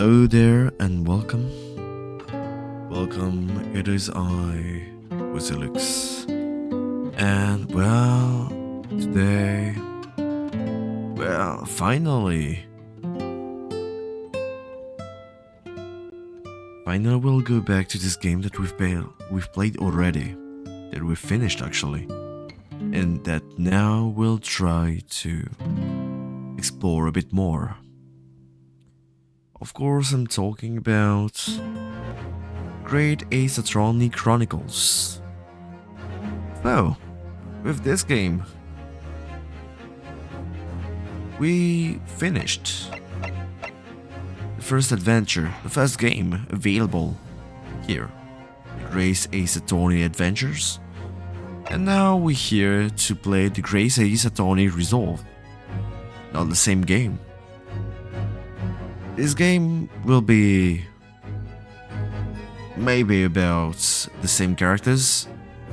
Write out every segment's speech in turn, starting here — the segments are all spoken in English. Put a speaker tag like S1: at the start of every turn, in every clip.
S1: Hello there and welcome. Welcome, it is I, Wasilix. And today, finally we'll go back to this game that we've played already, that we finished actually, and that now we'll try to explore a bit more. Of course, I'm talking about Great Ace Attorney Chronicles. So, with this game, we finished the first adventure, the first game available here, the Grace Ace Attorney Adventures. And now we're here to play the Grace Ace Attorney Resolve. Not the same game. This game will be maybe about the same characters.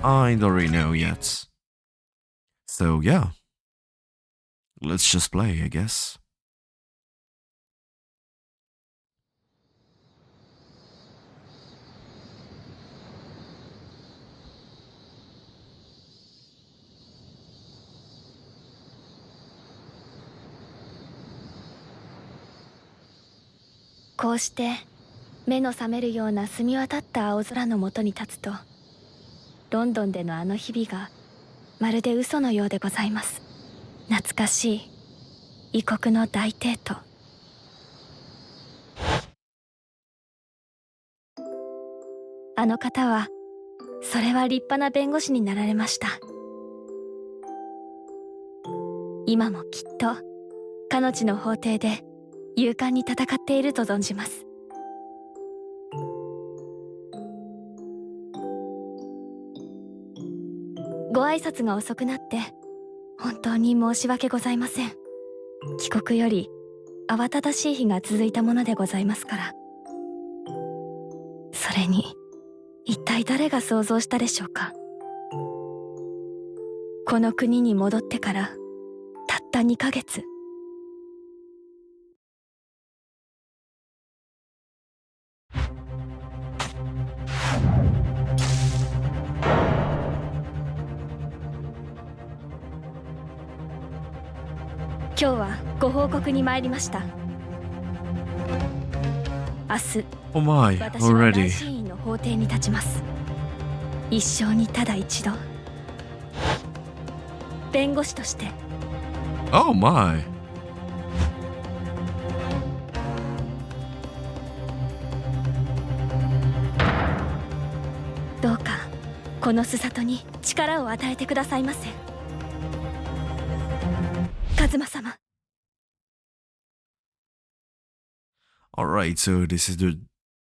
S1: I don't really know yet. So yeah, let's just play, I guess.
S2: こうして目の覚めるような澄み渡った青空の下に立つと、ロンドンでのあの日々がまるで嘘のようでございます。懐かしい異国の大帝都。あの方はそれは立派な弁護士になられました。今もきっとかの地の法廷で勇敢に戦っていると存じます。ご挨拶が遅くなって本当に申し訳ございません。帰国より慌ただしい日が続いたものでございますから。それに一体誰が想像したでしょうか。この国に戻ってからたった2ヶ月。今日はご報告に参りました。明日、
S1: Oh my,
S2: 私は
S1: already.
S2: 大審院の法廷に立ちます。一生にただ一度、弁護士として。
S1: Oh my.
S2: どうかこの須里に力を与えてくださいませ。カズマ様。
S1: Alright, so this is the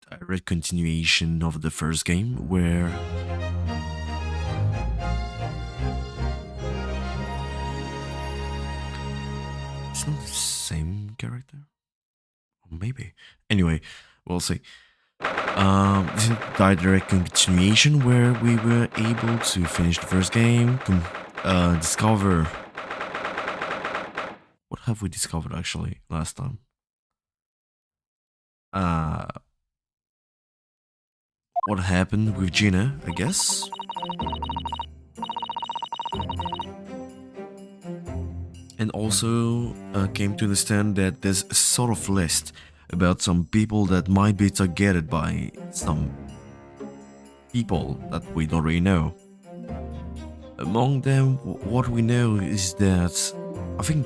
S1: direct continuation of the first game where it's not the same character? Or maybe. Anyway, we'll see. This is the direct continuation where we were able to finish the first game, discover. What have we discovered actually last time? What happened with Gina, I guess? And also came to understand that there's a sort of list about some people that might be targeted by some people that we don't really know. Among them, what we know is that I think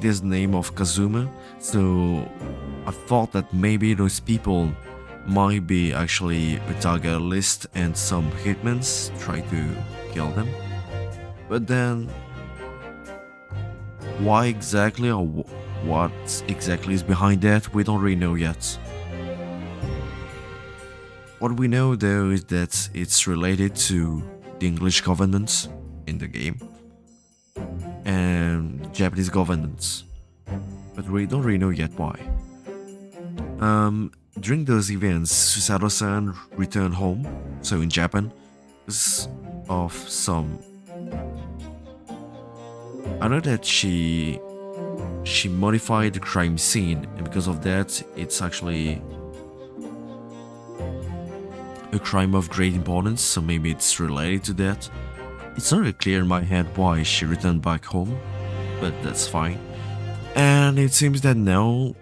S1: there's the name of Kazuma, so I thought that maybe those people might be actually a target list and some hitmans try to kill them. But then, why exactly or what exactly is behind that, we don't really know yet. What we know though is that it's related to the English governance in the game and Japanese governance, but we don't really know yet why. During those events, Susato-san returned home, so in Japan, because of some... I know that she she modified the crime scene, and because of that, it's actually a crime of great importance, so maybe it's related to that. It's not really clear in my head why she returned back home, but that's fine. And it seems that now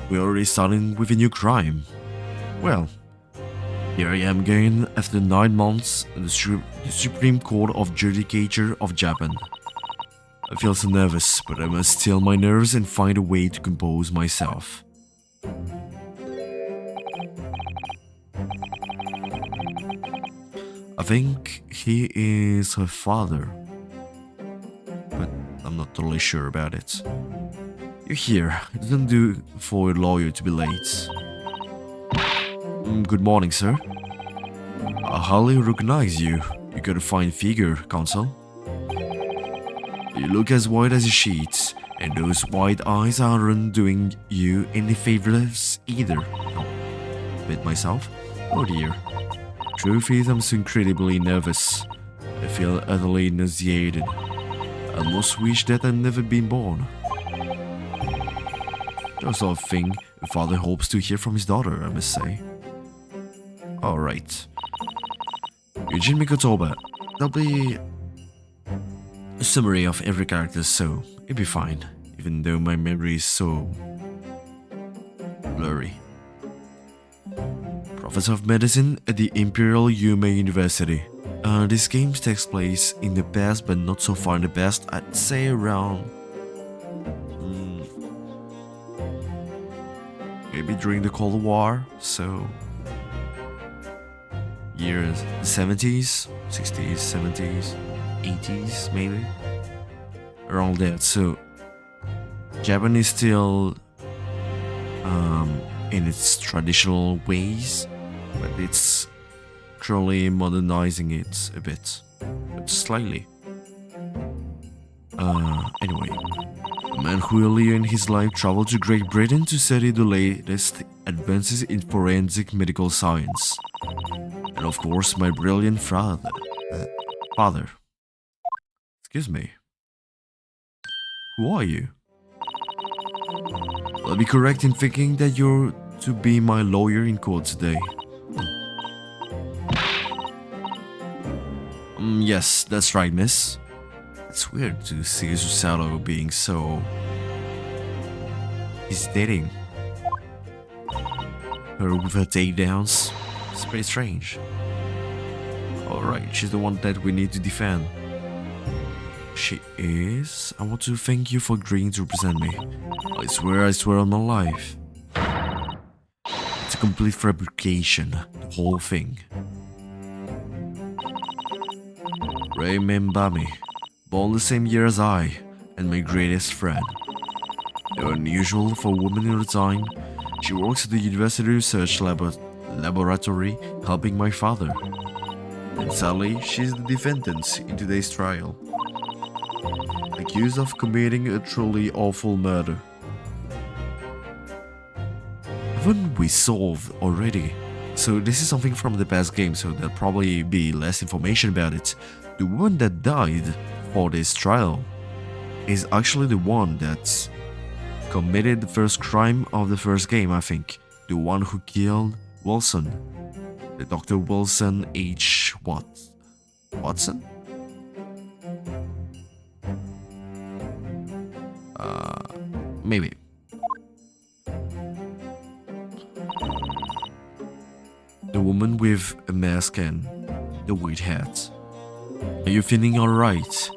S1: we're already starting with a new crime. Well, here I am again after 9 months in the Supreme Court of Judicature of Japan. I feel so nervous, but I must still my nerves and find a way to compose myself. I think he is her father, but I'm not totally sure about it. You're here. It doesn't do for a lawyer to be late. Good morning, sir. I hardly recognize you. You got a fine figure, counsel. You look as white as a sheet, and those white eyes aren't doing you any favors either. With myself? Oh dear. Truth is, I'm so incredibly nervous. I feel utterly nauseated. I almost wish that I'd never been born. The sort of thing a father hopes to hear from his daughter, I must say. Alright. Eugene Mikotoba. That'll be a summary of every character, so it'll be fine, even though my memory is so blurry. Professor of Medicine at the Imperial Yume University. This game takes place in the past, but not so far in the past. I'd say around maybe during the Cold War, so years 70s, 60s, 70s, 80s maybe, around that. So Japan is still in its traditional ways, but it's currently modernizing it a bit, but slightly. Anyway, a man who earlier in his life traveled to Great Britain to study the latest advances in forensic medical science. And of course, my brilliant father. Excuse me. Who are you? Will I be correct in thinking that you're to be my lawyer in court today? Yes, that's right, miss. It's weird to see Susato being so hesitating. Her with her takedowns. It's pretty strange. Alright, she's the one that we need to defend. She is? I want to thank you for agreeing to represent me. I swear on my life. It's a complete fabrication, the whole thing. Remember me, born the same year as I, and my greatest friend. Though unusual for a woman in her time, she works at the University Research Laboratory helping my father. And sadly, she's the defendant in today's trial, accused of committing a truly awful murder. Haven't we solved already? So this is something from the past game, so there'll probably be less information about it. The one that died for this trial is actually the one that committed the first crime of the first game, I think. The one who killed Wilson. The Dr. Wilson H. Watson? Maybe. The woman with a mask and the white hat. Are you feeling alright?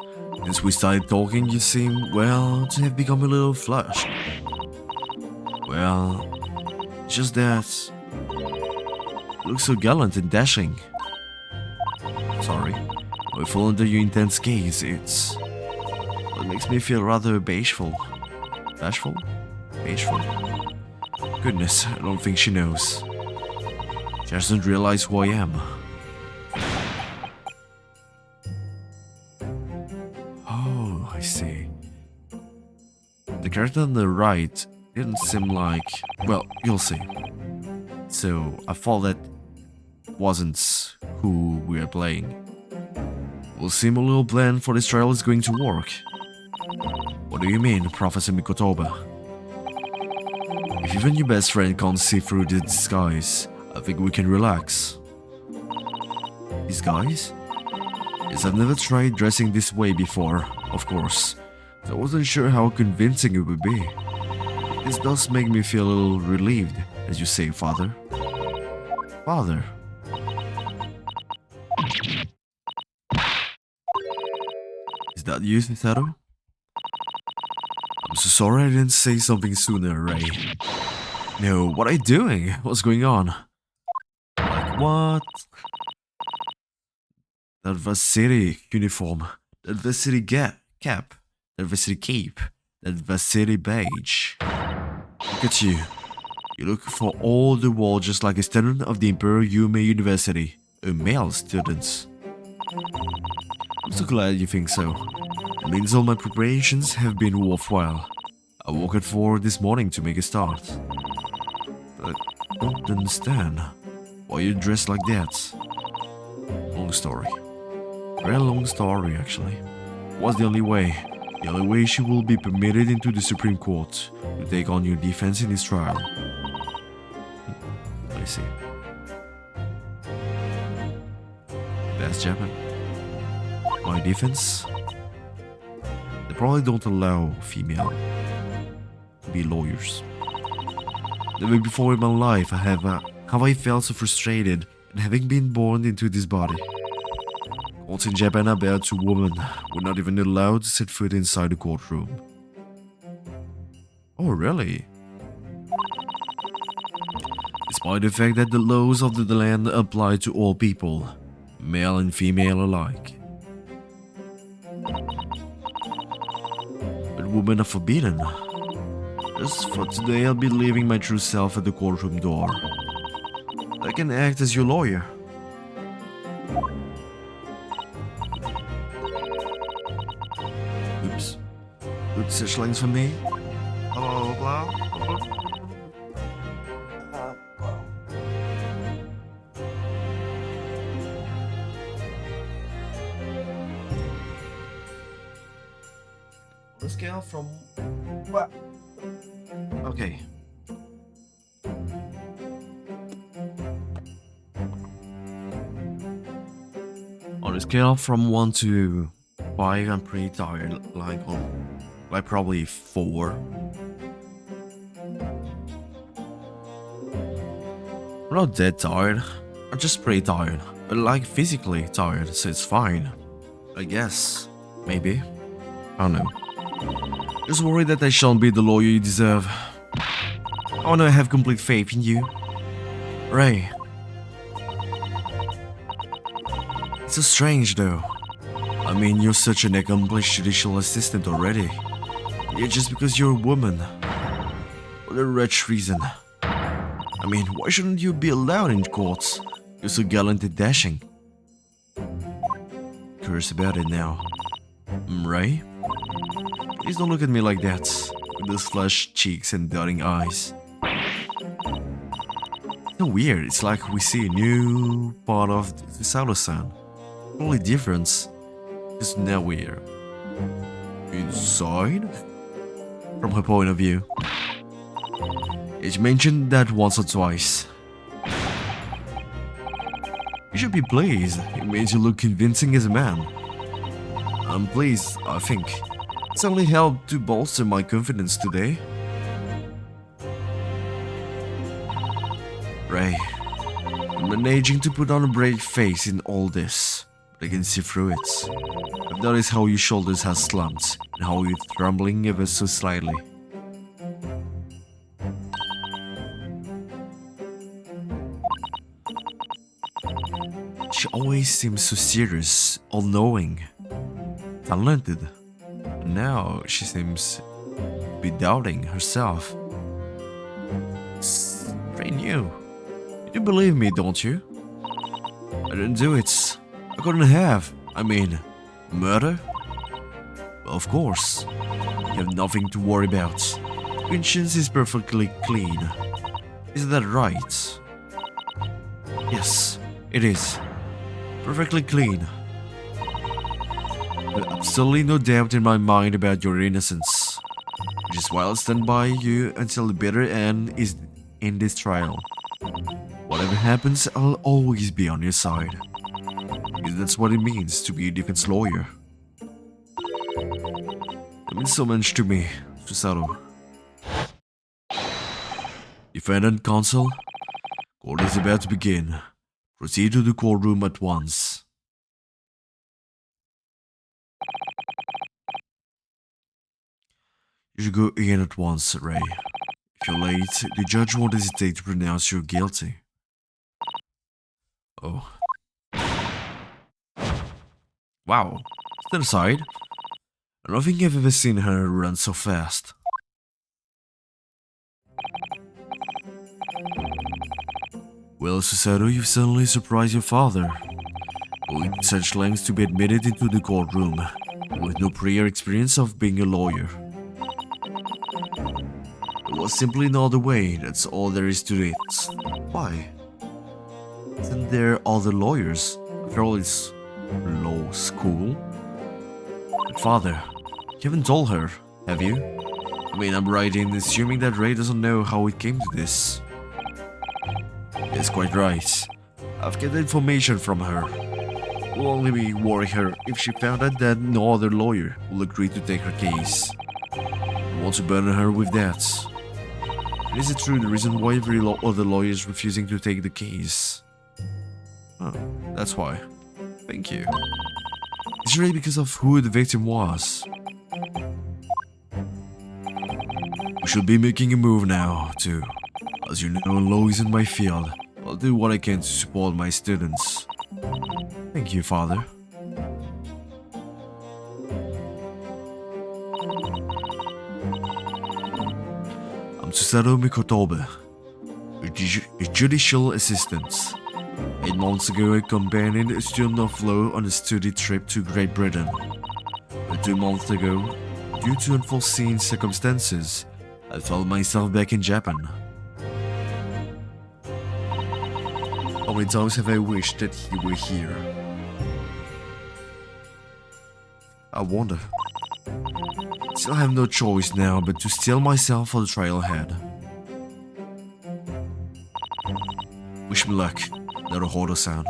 S1: Since we started talking, you seem, well, to have become a little flushed. Well, just that. You look so gallant and dashing. Sorry, I fall under your intense gaze. It makes me feel rather bashful. Bashful? Bashful. Goodness, I don't think she knows. She doesn't realize who I am. Oh, I see. The character on the right didn't seem like... Well, you'll see. So, I thought that wasn't who we are playing. Will seem a little bland for this trial is going to work. What do you mean, Professor Mikotoba? If even your best friend can't see through the disguise, I think we can relax. Disguise? Yes, I've never tried dressing this way before, of course, so I wasn't sure how convincing it would be. This does make me feel a little relieved, as you say, Father. Father? Is that you, Taro? I'm so sorry I didn't say something sooner, Ray. No, what are you doing? What's going on? Like what? That Vassiri uniform, that Vassiri cap, that Vassiri cape, that Vassiri badge. Look at you. You look for all the world just like a student of the Imperial Yume University, a male student. I'm so glad you think so. It means all my preparations have been worthwhile. I woke at 4 this morning to make a start. But I don't understand. Why you dressed like that? Long story. Very long story, actually. What's the only way? The only way she will be permitted into the Supreme Court to take on your defense in this trial. I see. Best Japan. My defense? They probably don't allow female to be lawyers. Never before in my life have I felt so frustrated at having been born into this body. Courts in Japan are bare to women. We're not even allowed to set foot inside the courtroom. Oh, really? Despite the fact that the laws of the land apply to all people, male and female alike. But women are forbidden. Just for today, I'll be leaving my true self at the courtroom door. I can act as your lawyer. Oops. Good such lines for me. Hello, blah. The scale from what? Okay. On a scale from 1 to 5, I'm pretty tired. Like probably 4. I'm not that tired. I'm just pretty tired. But like physically tired, so it's fine. I guess. Maybe. I don't know. Just worried that I shan't be the lawyer you deserve. I want to have complete faith in you. Ray. It's so strange though. I mean, you're such an accomplished judicial assistant already. Yet just because you're a woman. For a wretched reason. I mean, why shouldn't you be allowed in courts? You're so gallant and dashing. Curious about it now. Ray? Please don't look at me like that, with those flushed cheeks and darting eyes. It's so weird, it's like we see a new part of the Sauro-san. Totally different. Just now we're inside? From her point of view. She mentioned that once or twice. You should be pleased, it means you look convincing as a man. I'm pleased, I think. It's only helped to bolster my confidence today. Ray, I'm managing to put on a brave face in all this, but I can see through it. I've noticed how your shoulders have slumped and how you're trembling ever so slightly. She always seems so serious, all-knowing, talented. Now she seems to be doubting herself. It's pretty new. You believe me, don't you? I didn't do it. I couldn't have. I mean, murder? Well, of course. You have nothing to worry about. Conscience is perfectly clean. Isn't that right? Yes, it is. Perfectly clean. have absolutely no doubt in my mind about your innocence, which is why I'll stand by you until the bitter end is in this trial. Whatever happens, I'll always be on your side. Because that's what it means to be a defense lawyer. It means so much to me, Susaru. Defendant counsel, court is about to begin. Proceed to the courtroom at once. You should go in at once, Ray. If you're late, the judge won't hesitate to pronounce you guilty. Oh. Wow. Stand aside. I don't think I've ever seen her run so fast. Well, Susaru, you've suddenly surprised your father. Going to such lengths to be admitted into the courtroom, with no prior experience of being a lawyer. It was simply another way, that's all there is to it. Why? Isn't there other lawyers? After all, it's law school. But father, you haven't told her, have you? I mean, I'm right in assuming that Ray doesn't know how it came to this. Yes, quite right. I've get the information from her. It will only worry her if she found out that no other lawyer will agree to take her case. I want to burden her with that. And is it true the reason why every other lawyer is refusing to take the case? Oh, that's why. Thank you. It's really because of who the victim was. We should be making a move now, too. As you know, law isn't my field. I'll do what I can to support my students. Thank you, Father. I'm Susaru Mikotobe, a judicial assistant. 8 months ago, I accompanied a student of law on a study trip to Great Britain. But 2 months ago, due to unforeseen circumstances, I found myself back in Japan. How many times have I wished that he were here? I wonder. Still have no choice now but to steel myself for the trial ahead. Wish me luck, Naruhodo-san.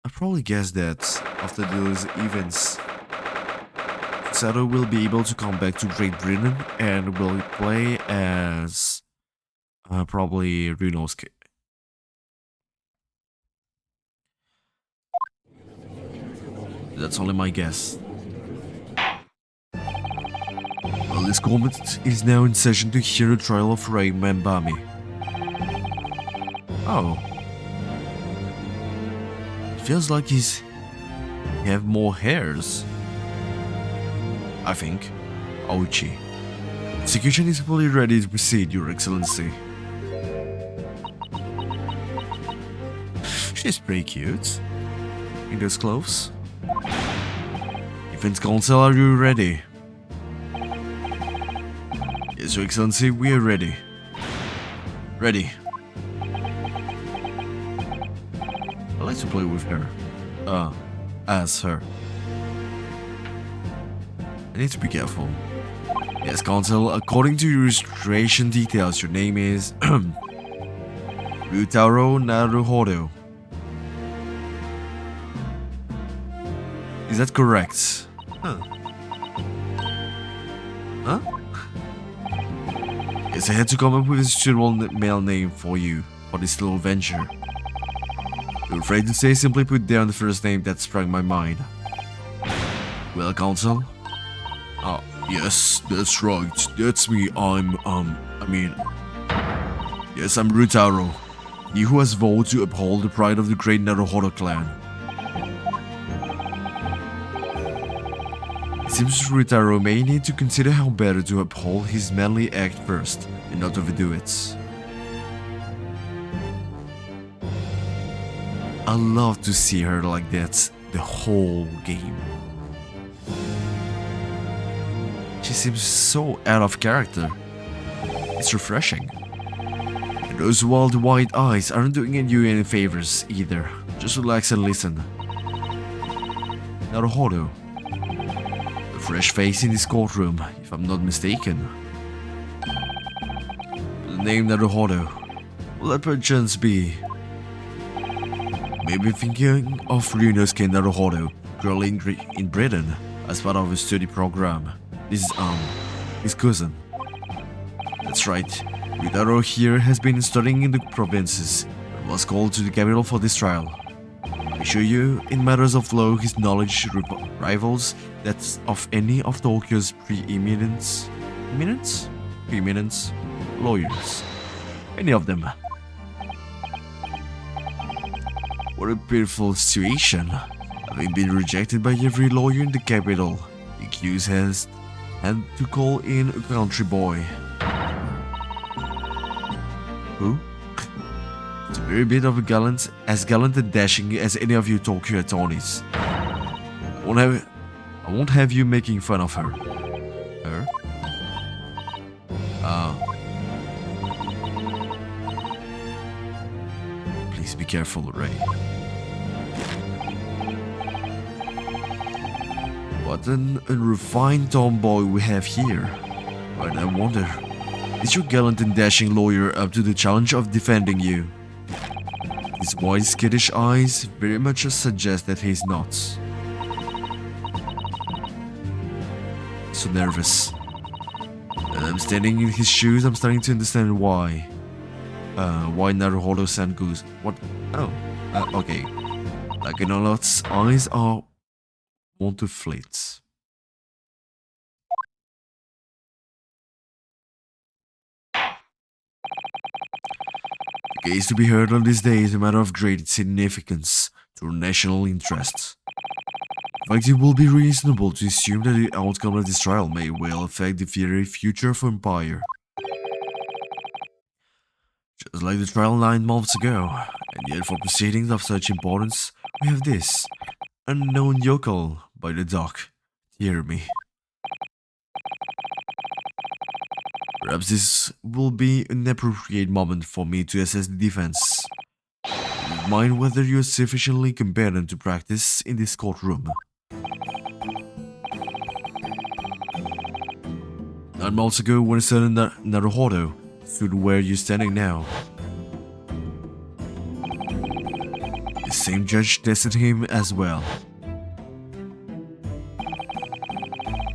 S1: I probably guess that after those events, Sato will be able to come back to Great Britain and will play as probably Runosuke. That's only my guess. Well, this court is now in session to hear the trial of Ray Mambami. Oh. It feels like he have more hairs. I think. Ouchi. Execution is fully ready to proceed, Your Excellency. She's pretty cute. In those clothes. Defense counsel, are you ready? Yes, Your Excellency, we are ready. Ready. I like to play with her. As her. I need to be careful. Yes, counsel, according to your registration details, your name is Ryutaro Naruhodo. Is that correct? Huh? Yes, I had to come up with a suitable male name for you, for this little venture. You're afraid to say, simply put down the first name that sprung my mind. Well, counsel? Oh, yes, that's right. That's me. Yes, I'm Ryutaro. He who has vowed to uphold the pride of the great Naruhodo clan. It seems Ryutaro may need to consider how better to uphold his manly act first, and not overdo it. I love to see her like that the whole game. She seems so out of character. It's refreshing. And And those wild white eyes aren't doing you any favors either. Just relax and listen. Naruhodo. A fresh face in this courtroom, if I'm not mistaken. The name Naruhodo. Will that perchance be? Maybe thinking of Ryunosuke Naruhodo, girl in Britain, as part of his study program. This is his cousin. That's right. Ryutaro here has been studying in the provinces, but was called to the capital for this trial. I assure you, in matters of law, his knowledge rivals that of any of Tokyo's preeminent lawyers. Any of them. What a pitiful situation. Having been rejected by every lawyer in the capital, the accused has had to call in a country boy. Who? It's a very bit of a gallant and dashing as any of you Tokyo attorneys. I won't have you making fun of her. Her? Please be careful, Ray. What an unrefined tomboy we have here. But I wonder, is your gallant and dashing lawyer up to the challenge of defending you? His wide skittish eyes very much suggest that he's not. So nervous. And I'm standing in his shoes, I'm starting to understand why. Why Naruhodo-san goes. What? Oh, okay. Like an Olot's eyes are want to flit. The case to be heard on this day is a matter of great significance to our national interests. In fact, it will be reasonable to assume that the outcome of this trial may well affect the very future of Empire. Just like the trial 9 months ago, and yet for proceedings of such importance, we have this unknown yokel by the dock. Hear me. Perhaps this will be an appropriate moment for me to assess the defense. Mind whether you are sufficiently competent to practice in this courtroom. 9 months ago, when a certain Naruhodo stood where you're standing now, the same judge tested him as well.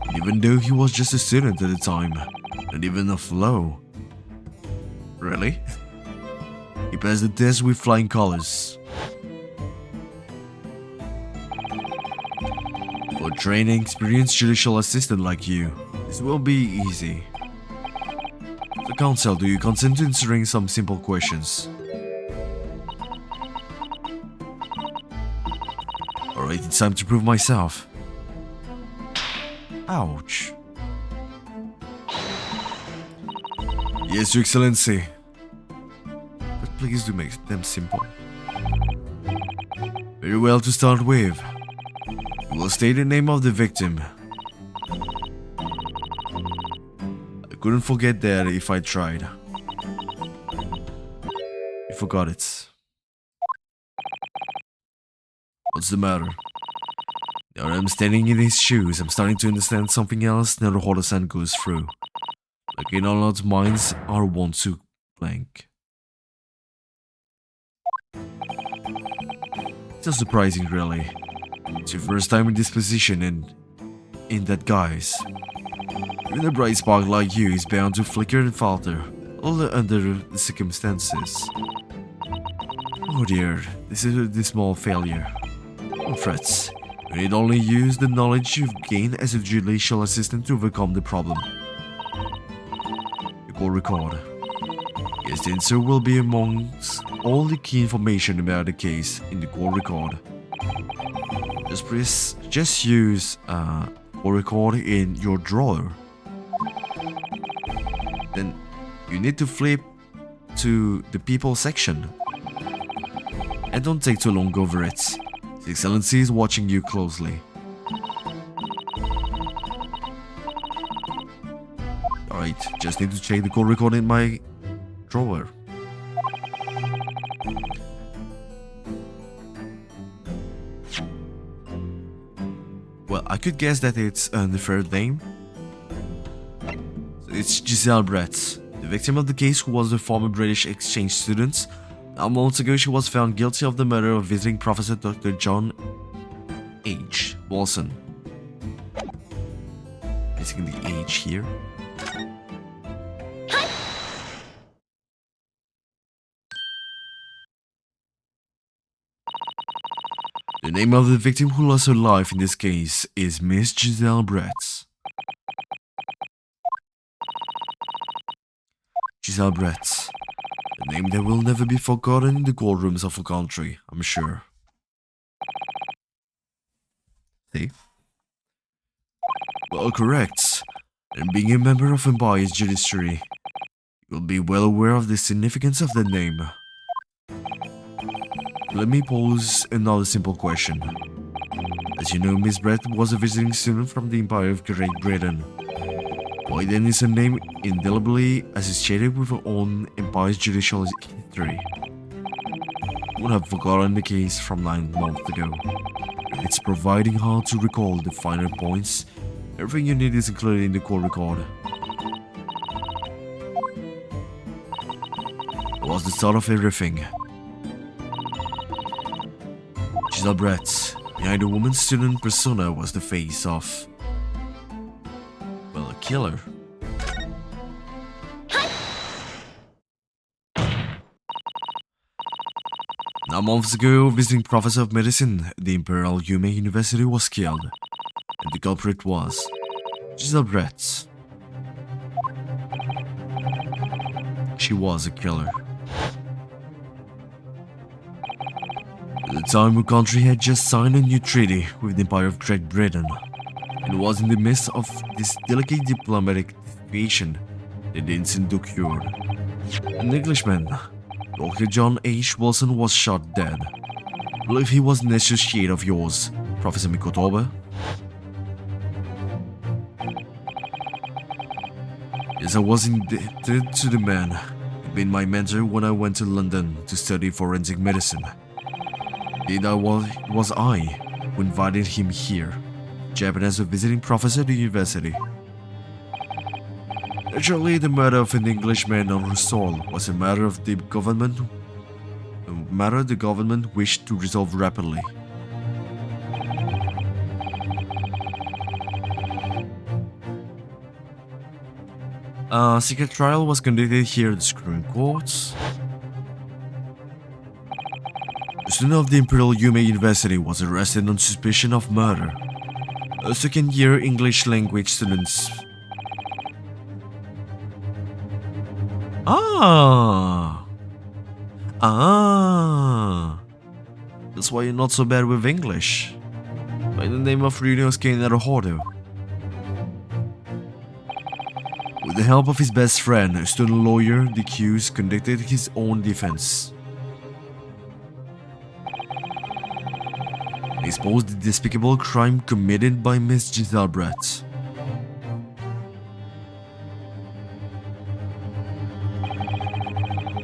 S1: And even though he was just a student at the time, not even a flow. Really? He passed the test with flying colors. For a trained and experienced judicial assistant like you, this will be easy. So counsel, do you consent to answering some simple questions? Alright, it's time to prove myself. Ouch. Yes, Your Excellency. But please do make them simple. Very well, to start with. You will state the name of the victim. I couldn't forget that if I tried. You forgot it. What's the matter? Now I'm standing in his shoes, I'm starting to understand something else Naruhodo-san goes through. Like in all our minds are wont to blank. It's not surprising, really. It's your first time in this position and in that guise. Even a bright spark like you is bound to flicker and falter, all under the circumstances. Oh dear, this is a small failure. No threats. You need only use the knowledge you've gained as a judicial assistant to overcome the problem. The court record. Yes, the answer will be amongst all the key information about the case in the court record. Just use court record in your drawer. Then you need to flip to the people section. And don't take too long over it. His Excellency is watching you closely. Alright, just need to check the call record in my drawer. could guess that it's the third name. So it's Giselle Brett, the victim of the case, who was a former British exchange student. Now, months ago, she was found guilty of the murder of visiting Professor Dr. John H. Wilson. Missing the H here. The name of the victim who lost her life in this case is Miss Giselle Brett. Giselle Brett. A name that will never be forgotten in the courtrooms of a country, I'm sure. See? Well, correct. And being a member of Empire's judiciary, you'll be well aware of the significance of the name. Let me pose another simple question. As you know, Miss Brett was a visiting student from the Empire of Great Britain. Why then is her name indelibly associated with her own Empire's judicial history? I would have forgotten the case from 9 months ago. It's providing hard to recall the finer points. Everything you need is included in the court record. It was the start of everything. Giselle Brett, behind the woman's student persona, was the face of, well, a killer. Now, months ago, visiting professor of medicine at the Imperial Yume University was killed, and the culprit was Giselle Brett. She was a killer. At the time, her country had just signed a new treaty with the Empire of Great Britain, and was in the midst of this delicate diplomatic situation that the incident occurred. An Englishman, Dr. John H. Wilson, was shot dead. I believe he was an associate of yours, Professor Mikotoba. Yes, I was indebted to the man who had been my mentor when I went to London to study forensic medicine. Indeed, it was I who invited him here, Japan, as a visiting professor at the university. Naturally, the murder of an Englishman on her soul was a matter the government wished to resolve rapidly. A secret trial was conducted here at the Supreme Court. A student of the Imperial Yume University was arrested on suspicion of murder. A second-year English language student. That's why you're not so bad with English. By the name of Ryunosuke Naruhodo. With the help of his best friend, a student lawyer, the accused conducted his own defense. He exposed the despicable crime committed by Miss Giselle Brett.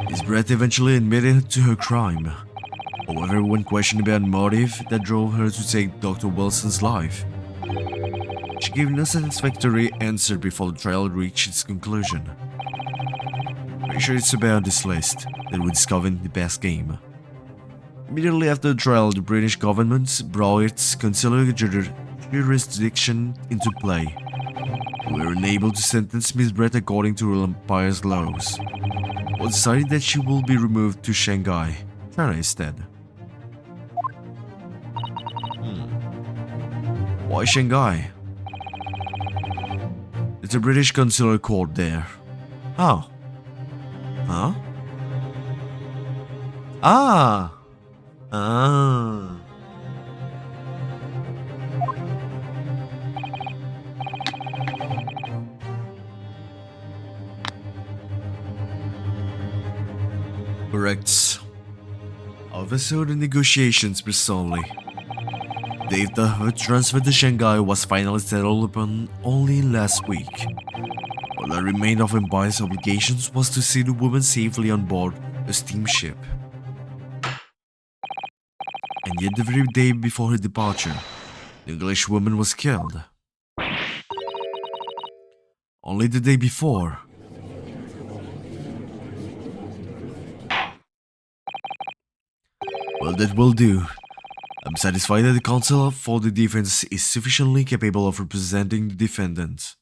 S1: Miss Brett eventually admitted to her crime. However, when questioned about motive that drove her to take Dr. Wilson's life, she gave no satisfactory answer before the trial reached its conclusion. Pretty sure it's about this list that we discovered in the past game. Immediately after the trial, the British government brought its consular jurisdiction into play. We were unable to sentence Miss Brett according to Empire's laws. It was decided that she will be removed to Shanghai, China instead. Why Shanghai? It's a British consular court there. How? Huh? Ah! Correct. Oversaw the negotiations personally. The date her transfer to Shanghai was finally settled upon only last week. All that remained of Empire's obligations was to see the woman safely on board a steamship. And yet the very day before her departure, The English woman was killed. Only the day before. Well, that will do. I'm satisfied that the counsel for the defense is sufficiently capable of representing the defendant.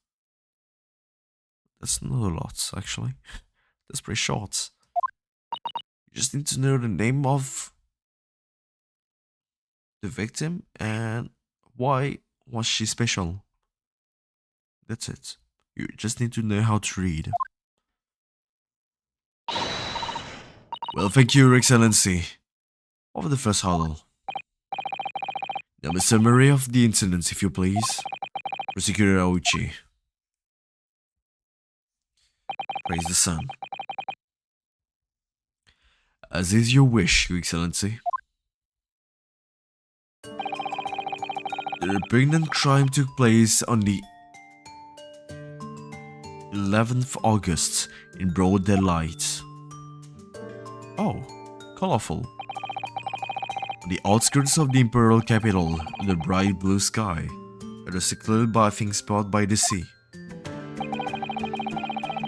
S1: That's not a lot, actually. That's pretty short. You just need to know the name of the victim and why was she special. That's it. You just need to know how to read. Well, thank you, Your Excellency. Over the first hurdle. Now a summary of the incidents, if you please. Prosecutor Aoichi. Praise the sun. As is your wish, Your Excellency. The repugnant crime took place on the 11th August in broad daylight. Oh, colorful. On the outskirts of the imperial capital, under bright blue sky, at a secluded bathing spot by the sea.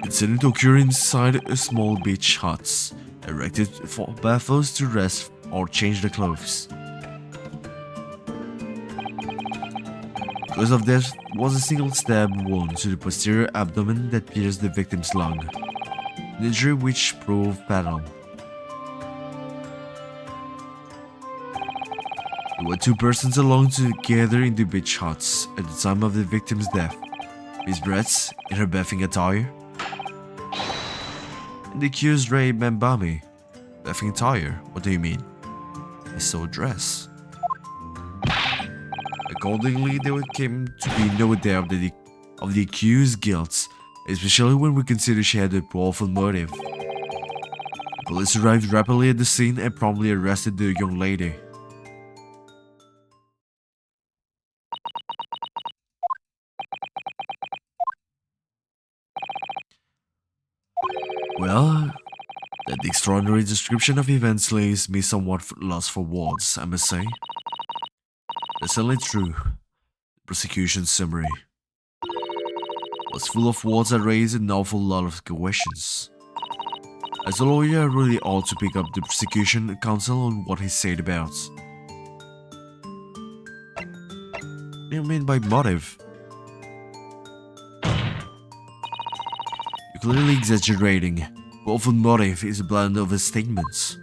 S1: Incident occurred inside a small beach hut, erected for bathers to rest or change their clothes. Cause of death was a single stab wound to the posterior abdomen that pierced the victim's lung, an injury which proved fatal. There were two persons alone together in the beach huts at the time of the victim's death. Miss Brett in her bathing attire, and the accused Ray Mambami. Bathing attire? What do you mean? I saw a dress. Accordingly, there came to be no doubt of the accused's guilt, especially when we consider she had a powerful motive. The police arrived rapidly at the scene and promptly arrested the young lady. Well, that extraordinary description of events leaves me somewhat lost for words, I must say. That's certainly true. The prosecution's summary was full of words that raised an awful lot of questions. As a lawyer, I really ought to pick up the prosecution counsel on what he said about. What do you mean by motive? You're clearly exaggerating. Powerful motive is a blend of his statements.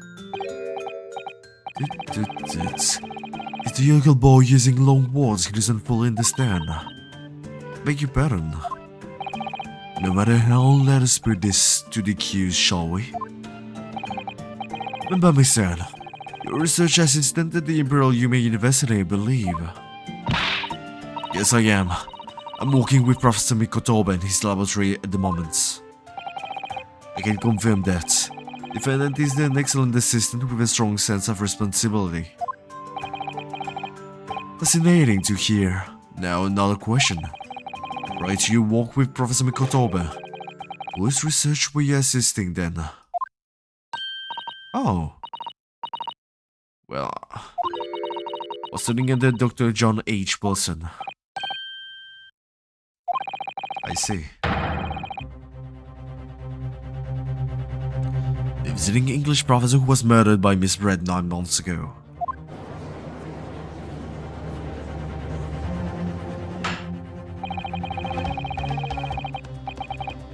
S1: Is the yokel boy using long words he doesn't fully understand? Beg your pardon. No matter how, let us put this to the accused, shall we? Mbami-san, your research assistant at the Imperial Yume University, I believe. Yes, I am. I'm working with Professor Mikotoba in his laboratory at the moment. I can confirm that. Defendant is an excellent assistant with a strong sense of responsibility. Fascinating to hear. Now another question. Prior to your work with Professor Mikotoba, whose research were you assisting then? Oh. Well, I was studying under Dr. John H. Wilson. I see. The visiting English professor who was murdered by Miss Brett 9 months ago.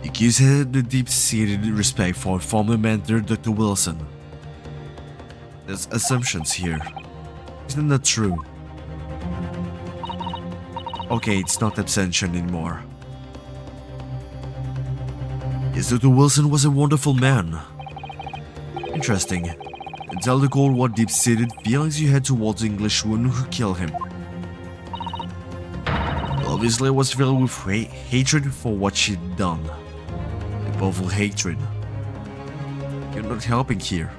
S1: The accused had a deep-seated respect for former mentor Dr. Wilson. There's assumptions here. Isn't that true? Okay, it's not abstention anymore. Yes, Dr. Wilson was a wonderful man. Interesting. And tell the court what deep-seated feelings you had towards the English woman who killed him. Well, obviously I was filled with hatred for what she'd done. A powerful hatred. You're not helping here.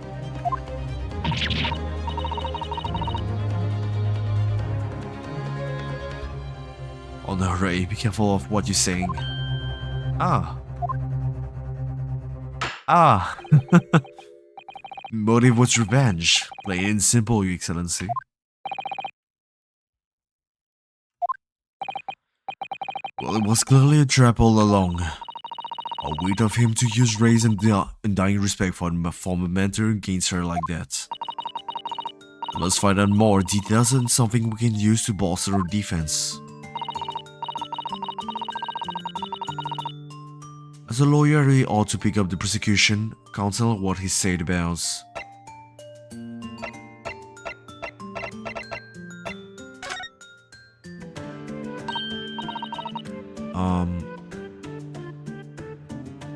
S1: Oh no, Ray, be careful of what you're saying. Ah. Motive was revenge. Plain and simple, Your Excellency. Well, it was clearly a trap all along. I'll wait of him to use race and undying respect for my former mentor against her like that. I must find out more details and something we can use to bolster our defense. As a lawyer, he ought to pick up the prosecution counsel what he said about.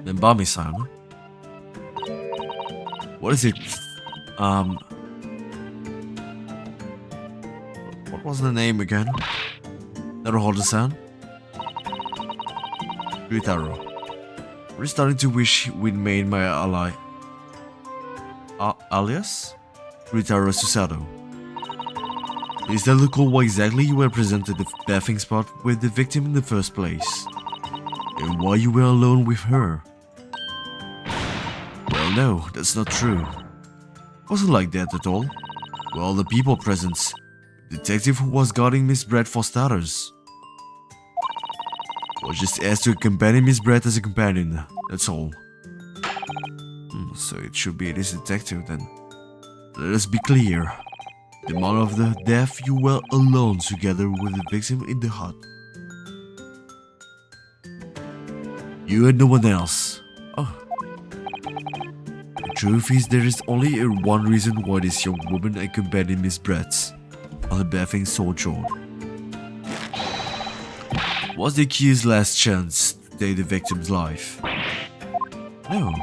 S1: Mbami-san. What is it? What was the name again? Naruhodo-san? Ryutaro. We're starting to wish we'd made my ally. Alias? Ryutaro Susato. Is that recall why exactly you were present at the bathing spot with the victim in the first place? And why you were alone with her? Well, no, that's not true. Wasn't like that at all. Well, the people present. The detective who was guarding Miss Brett for starters. Was just asked to accompany Miss Brett as a companion, that's all. So it should be this detective then. Let us be clear. The moment of the death, you were alone together with the victim in the hut. You and no one else. Oh. The truth is, there is only one reason why this young woman accompanied Miss Brett on the bathing sojourn. Was the accused's last chance to take the victim's life? No.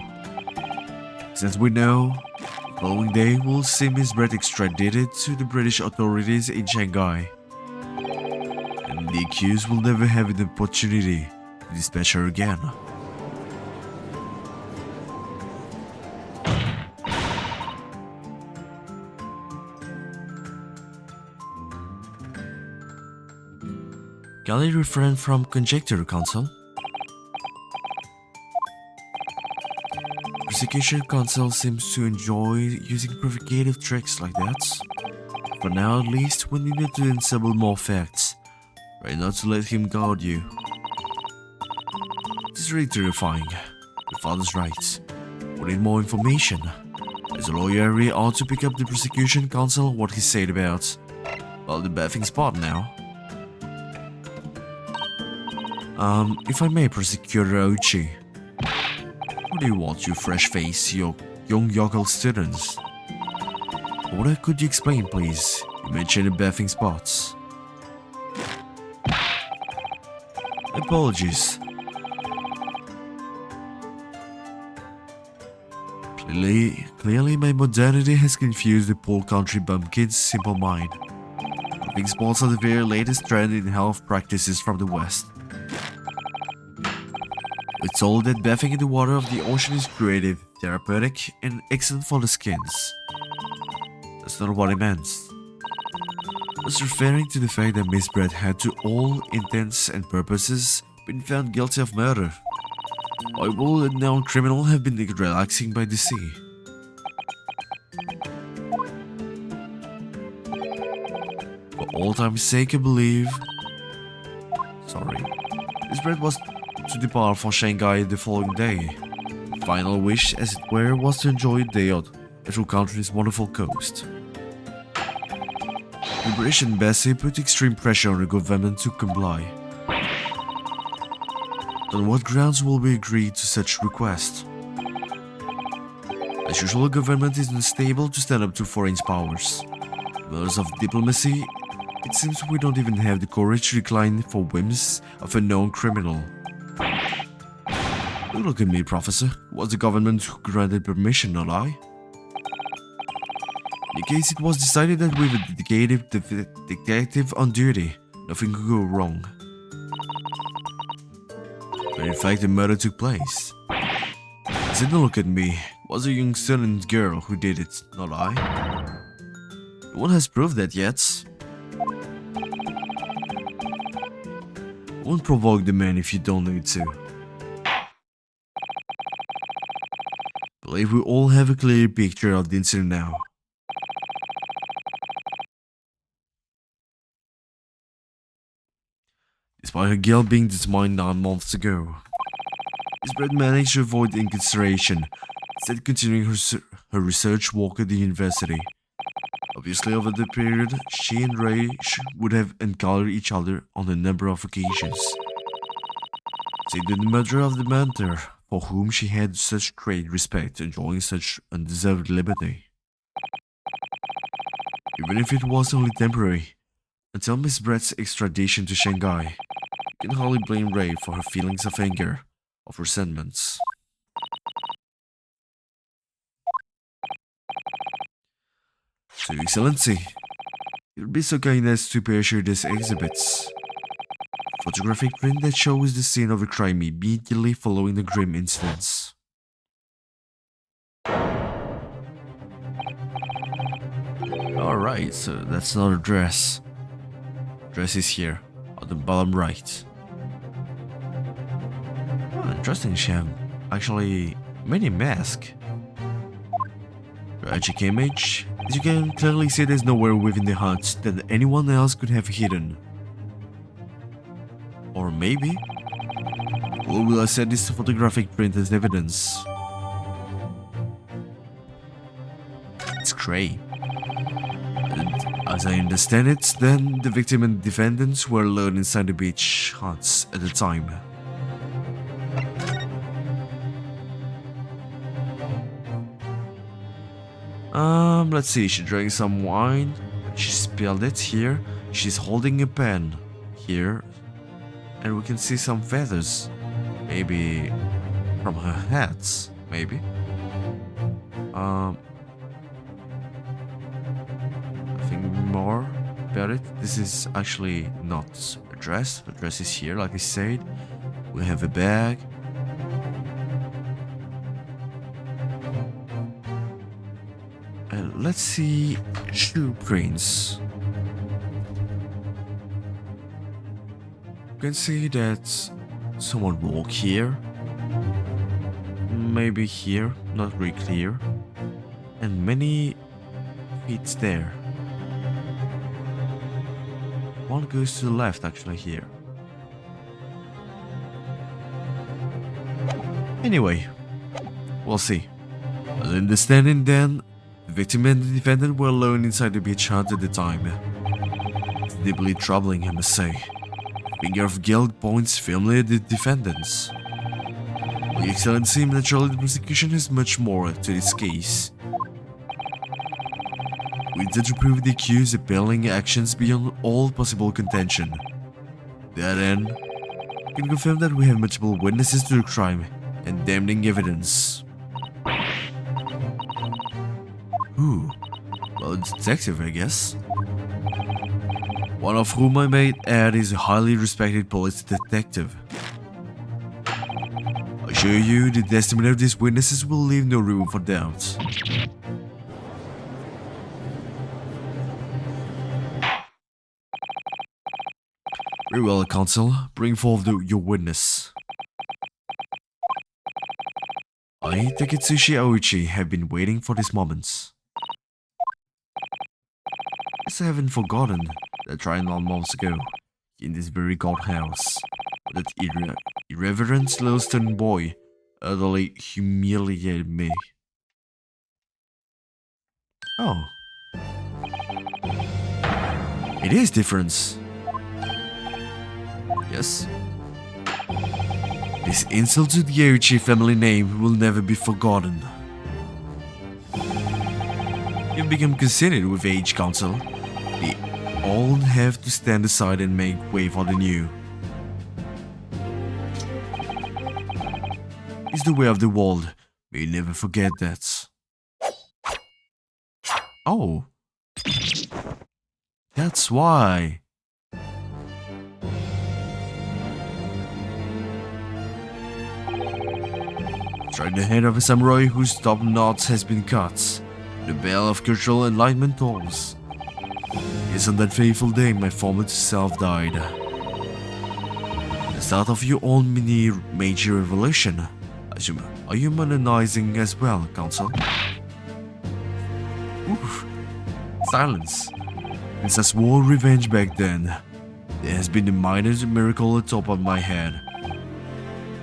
S1: Since we know, the following day we'll see Miss Brett extradited to the British authorities in Shanghai. And the accused will never have an opportunity to dispatch her again. Can I refrain from conjecture, counsel? Prosecution counsel seems to enjoy using provocative tricks like that. For now at least, we needed to assemble more facts. Try not to let him guard you. It is really terrifying. Your father's right. We need more information. As a lawyer, we ought to pick up the prosecution counsel what he said about, well, the bathing spot now. If I may, Prosecutor Ouchi. What do you want, you fresh face, you young yokel students? What could you explain, please? You mentioned the bathing spots. Apologies. Clearly my modernity has confused the poor country bumpkin's simple mind. Bathing spots are the very latest trend in health practices from the West. We're told that bathing in the water of the ocean is creative, therapeutic, and excellent for the skins. That's not what I meant. I was referring to the fact that Miss Brett had to all intents and purposes been found guilty of murder. Why will a known criminal have been relaxing by the sea? For all time's sake, I believe... Sorry. Miss Brett was to depart for Shanghai the following day. The final wish, as it were, was to enjoy a day out through country's wonderful coast. The British embassy put extreme pressure on the government to comply. On what grounds will we agree to such request? As usual, the government is unstable to stand up to foreign powers. In matters of diplomacy, it seems we don't even have the courage to decline for whims of a known criminal. Look at me, Professor. It was the government who granted permission, not I. In case it was decided that with a dedicated detective on duty, nothing could go wrong. But in fact, the murder took place. So don't look at me. It was a young student girl who did it, not I. No one has proved that yet. I won't provoke the man if you don't need to. I believe we all have a clear picture of the incident now. despite her guilt being determined 9 months ago. Miss Brett managed to avoid incarceration, instead continuing her research work at the university. Obviously, over the period, she and Ray would have encountered each other on a number of occasions. Say that the murder of the mentor, for whom she had such great respect, enjoying such undeserved liberty. Even if it was only temporary, until Miss Brett's extradition to Shanghai, you can hardly blame Ray for her feelings of anger, of resentments. So, Excellency, it would be so kind as to picture these exhibits. Photographic print that shows the scene of a crime immediately following the grim incidents. Alright, so that's not a dress. Dress is here, on the bottom right. Oh, interesting, she have actually many masks. Tragic image. As you can clearly see, there's nowhere within the hut that anyone else could have hidden. Or maybe? Or will I set this photographic print as evidence? It's grey. And as I understand it, then the victim and defendants were alone inside the beach huts at the time. Let's see, she drank some wine, she spilled it here, she's holding a pen here, and we can see some feathers, maybe from her hats, maybe. Nothing more about it. This is actually not a dress, the dress is here, like I said. We have a bag. Let's see shoe prints. You can see that someone walked here. Maybe here, not very clear. And many feet there. One goes to the left actually here. Anyway, we'll see. As I understand it then, the victim and the defendant were alone inside the beach hut at the time. It's deeply troubling, I must say. Finger of guilt points firmly at the defendants. Your Excellency, naturally the prosecution has much more to this case. We intend to prove the accused's appalling actions beyond all possible contention. To that end, I can confirm that we have multiple witnesses to the crime and damning evidence. Ooh, well, a detective, I guess. One of whom I may add is a highly respected police detective. I assure you, the testimony of these witnesses will leave no room for doubt. Very well, counsel. Bring forth your witness. I, Taketsushi Aoichi, have been waiting for this moment. I haven't forgotten that trial 9 months ago, in this very courthouse, that irreverent little boy utterly humiliated me. Oh. It is different. Yes. This insult to the Aoichi family name will never be forgotten. You've become conceited with age, counsel. The old have to stand aside and make way for the new. It's the way of the world. May you never forget that. Oh. That's why. Strike the head of a samurai whose top knot has been cut. The bell of cultural enlightenment tolls. Yes, on that fateful day, my former self died. The start of your own major revolution. Are you humanizing as well, counsel? Oof. Silence. Since I swore revenge back then, There has been a minor miracle atop of my head.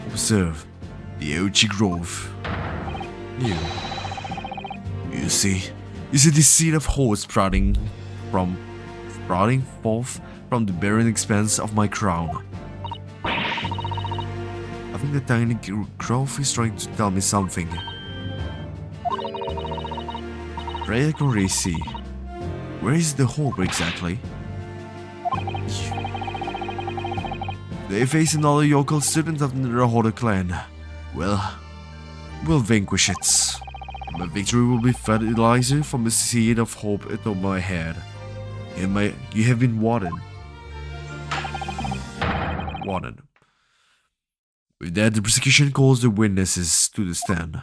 S1: Observe the Ochi Grove. You see the seed of hope sprouting forth from the barren expanse of my crown. I think the tiny growth is trying to tell me something. Pray I can really see. Where is the hope exactly? They face another yokel student of the Rahoda clan. Well, we'll vanquish it. My victory will be fertilizer from the seed of hope atop my head. You have been warned. With that, the prosecution calls the witnesses to the stand.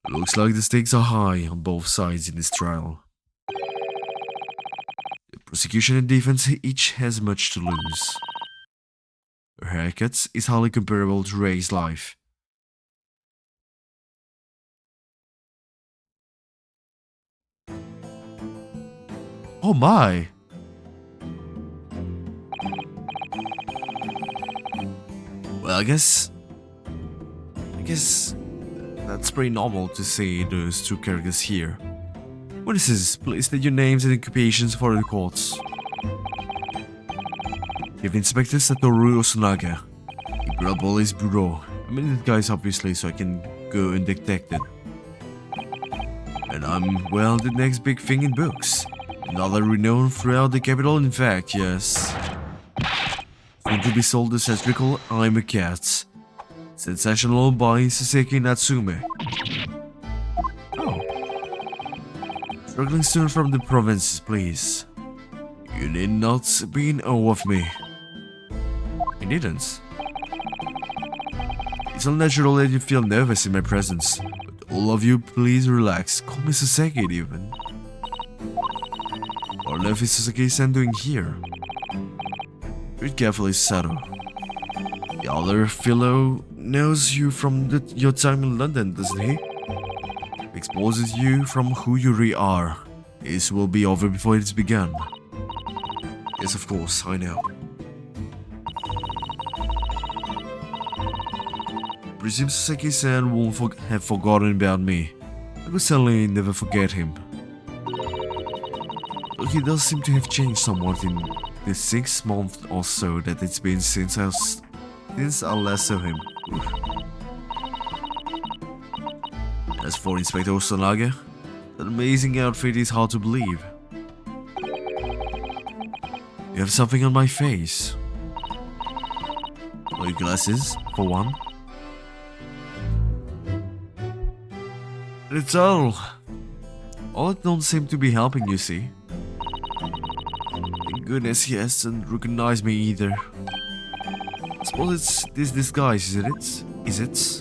S1: Looks like the stakes are high on both sides in this trial. The prosecution and defense each has much to lose. Her haircut is highly comparable to Ray's life. Oh my! Well, I guess that's pretty normal to see those two characters here. Witnesses, please state your names and occupations for the courts. Chief Inspector Satoru Osunaga, Imperial Police Bureau. I'm in disguise obviously, so I can go undetected. And I'm, well, the next big thing in books. Another renowned throughout the capital, in fact, yes. Soon to be sold as satirical I'm a Cat. Sensational by Saseki Natsume. Oh. Struggling student from the provinces, please. You need not be in awe of me. I didn't. It's unnatural that you feel nervous in my presence, but all of you please relax. Call me Saseki even. What on earth is Saseki-san doing here? Read carefully, Sato. The other fellow knows you from your time in London, doesn't he? Exposes you from who you really are. This will be over before it's begun. Yes, of course, I know. Presume Saseki-san won't have forgotten about me. I could certainly never forget him. Though he does seem to have changed somewhat in the 6 months or so that it's been since I last saw him. As for Inspector Osunaga, that amazing outfit is hard to believe. You have something on my face. Or your glasses, for one. It's all it don't seem to be helping, you see. Thank goodness he hasn't recognized me either. I suppose it's this disguise, is it?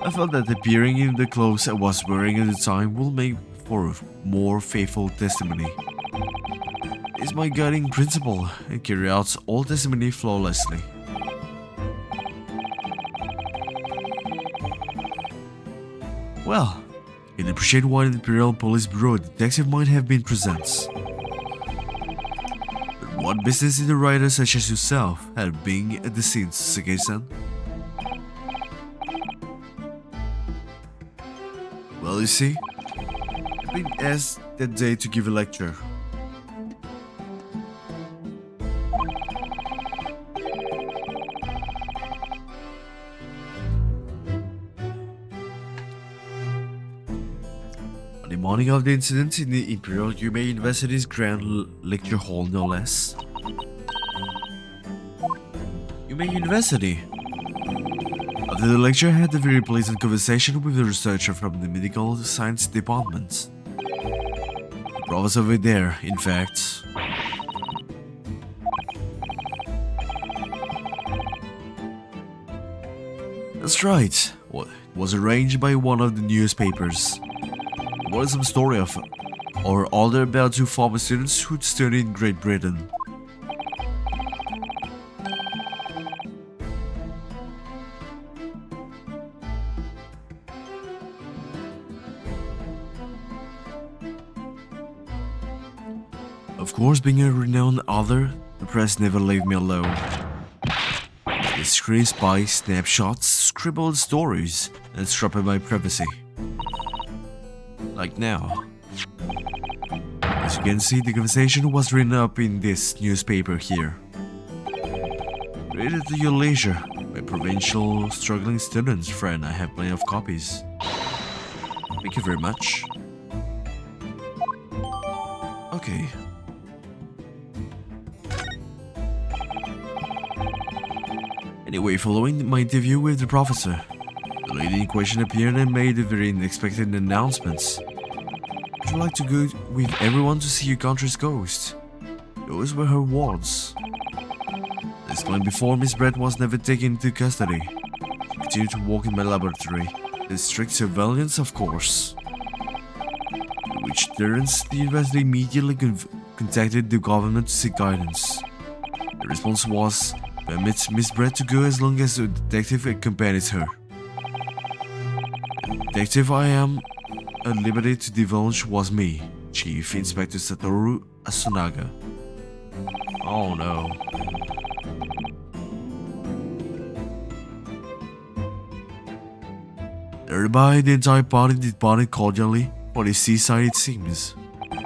S1: I felt that appearing in the clothes I was wearing at the time will make for a more faithful testimony. It's my guiding principle and carry out all testimony flawlessly. Well, you can appreciate why the Imperial Police Bureau detective might have been present. But what business did a writer such as yourself have being at the scene, Saseki-san? Well, you see, I've been asked that day to give a lecture. On the morning of the incident in the Imperial Yume University's Grand Lecture Hall, no less. Yume University. After the lecture, I had a very pleasant conversation with a researcher from the Medical Science Department. The professor over there, in fact. That's right. Well, it was arranged by one of the newspapers. It was some story of or other about 2 former students who'd studied in Great Britain. Of course, being a renowned author, the press never leave me alone. They screen by snapshots, scribbled stories, and strip my privacy. Like now. As you can see, the conversation was written up in this newspaper here. Read it at your leisure. My provincial struggling students, friend, I have plenty of copies. Thank you very much. Okay. Anyway, following my interview with the professor, the lady in question appeared and made a very unexpected announcements. Would you like to go with everyone to see your country's ghost? Those were her words. As explained before, Miss Brett was never taken into custody. She continued to work in my laboratory. The strict surveillance, of course. To which turns, the university immediately contacted the government to seek guidance. The response was, permit Miss Brett to go as long as a detective accompanies her. The detective I am at liberty to divulge was me, Chief Inspector Satoru Asunaga. Oh no. Thereby, the entire party departed cordially for the seaside, it seems. It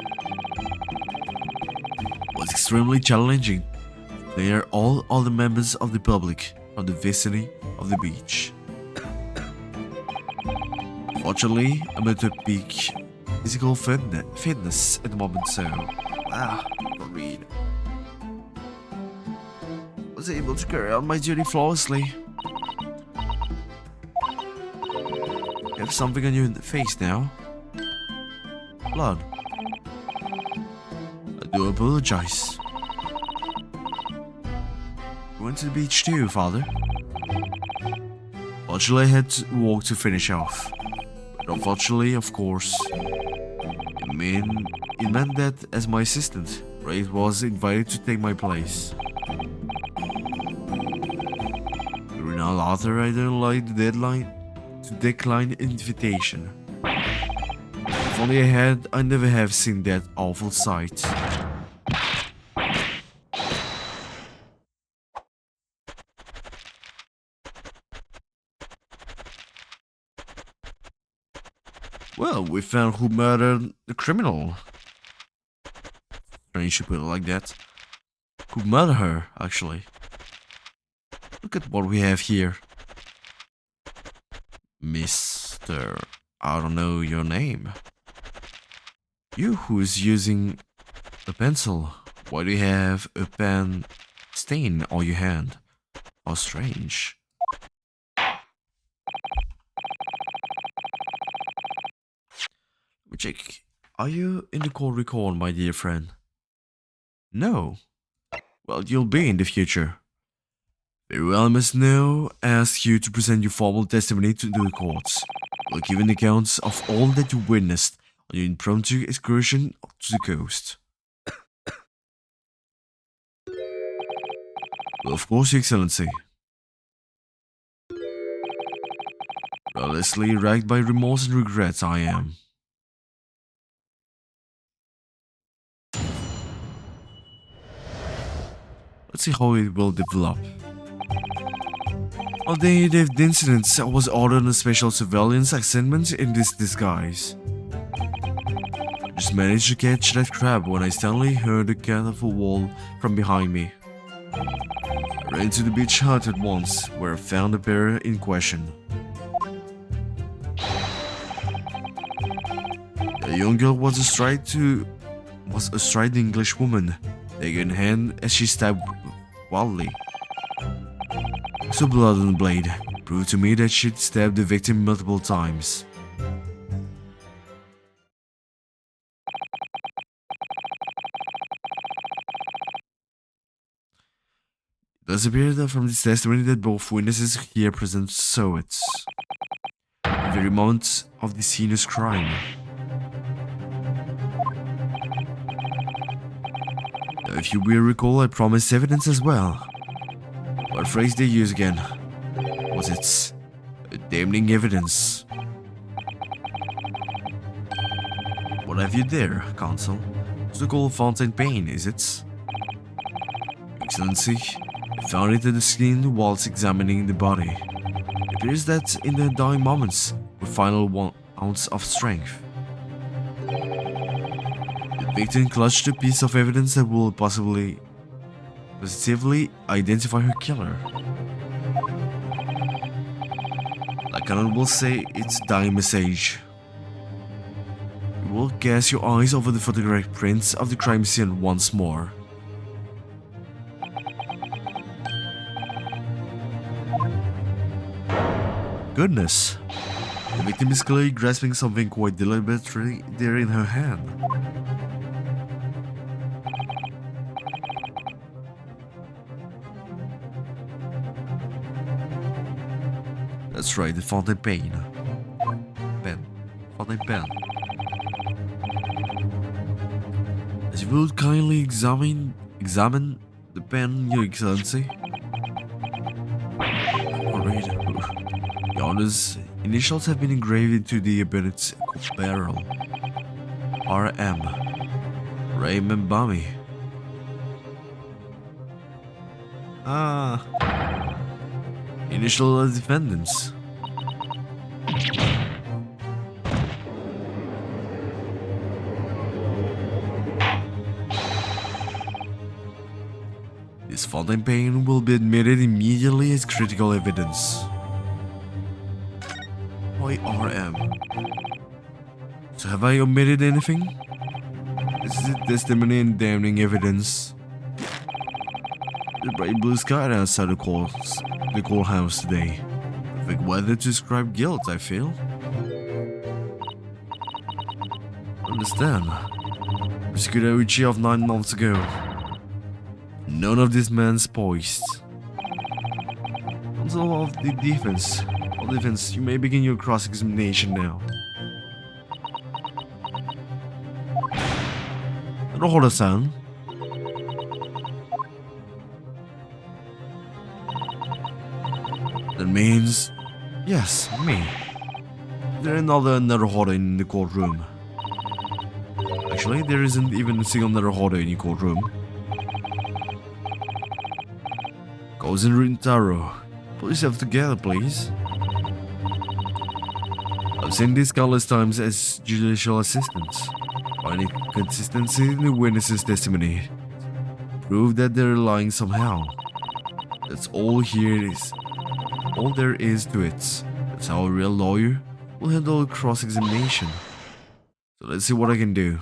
S1: was extremely challenging to clear all other members of the public from the vicinity of the beach. Fortunately, I'm at a peak physical fitness at the moment, so read. Was able to carry out my duty flawlessly. You have something on your face now. Blood. I do apologize. You went to the beach too, father? Fortunately, I had to walk to finish off. But unfortunately, of course, it meant that as my assistant, Ray was invited to take my place. The renowned author, I don't like the deadline to decline invitation. If only I never have seen that awful sight. Well, we found who murdered the criminal. Strange to put it like that. Who murdered her, actually. Look at what we have here. Mr. I don't know your name. You who's using a pencil. Why do you have a pen stain on your hand? How strange. Check. Are you in the court record, my dear friend? No. Well, you'll be in the future. Very well, I must now ask you to present your formal testimony to the courts. We'll give an account of all that you witnessed on your impromptu excursion to the coast. Well, of course, Your Excellency. Restlessly racked by remorse and regrets, I am. Let's see how it will develop. On the day of the incident, I was ordered on a special surveillance assignment in this disguise. I just managed to catch that crab when I suddenly heard a cat of a wall from behind me. I ran to the beach hut at once, where I found the pair in question. The young girl was astride the English woman, dagger in hand as she stabbed wildly. So blood on the blade proved to me that she'd stabbed the victim multiple times. It does appear that from this testimony that both witnesses here present saw it. The very moment of the heinous crime. Now, if you will recall, I promised evidence as well. What phrase they use again? Was it damning evidence? What have you there, counsel? It's the gold fountain pen, is it? Excellency, I found it in the skin whilst examining the body. It appears that in the dying moments, we final 1 ounce of strength. The victim clutched a piece of evidence that will positively identify her killer. Like I will say, it's dying message. You will cast your eyes over the photographic prints of the crime scene once more. Goodness, the victim is clearly grasping something quite deliberately there in her hand. That's right, the fountain pen. Fountain pen. As you would kindly examine the pen, Your Excellency. Alright. The owner's initials have been engraved into the abundant barrel. R.M. Raymond Bummy. Initial defendants. This fountain pen will be admitted immediately as critical evidence. Why RM? So have I omitted anything? This is testimony and damning evidence. The bright blue sky outside the courthouse today. Perfect weather to describe guilt, I feel. Understand. Prosecutor Uchi of 9 months ago. None of this man's poised. Counsel of the defense. You may begin your cross-examination now. Rohora-san. That means... yes, me. There is another Naruhodo in the courtroom. Actually, there isn't even a single Naruhodo in the courtroom. Cousin Rintaro, pull yourself together, please. I've seen this countless times as judicial assistants. Finding consistency in the witness's testimony. Prove that they're lying somehow. That's all all there is to it. That's how a real lawyer will handle a cross-examination. So let's see what I can do.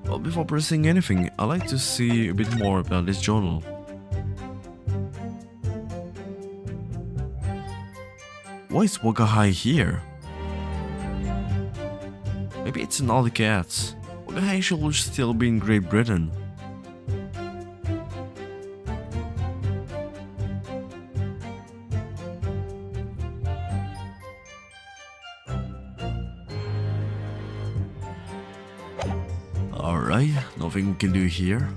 S1: Well, before pressing anything, I'd like to see a bit more about this journal. Why is Wakahai here? Maybe it's another cat. Wakahai should still be in Great Britain. Alright, nothing we can do here.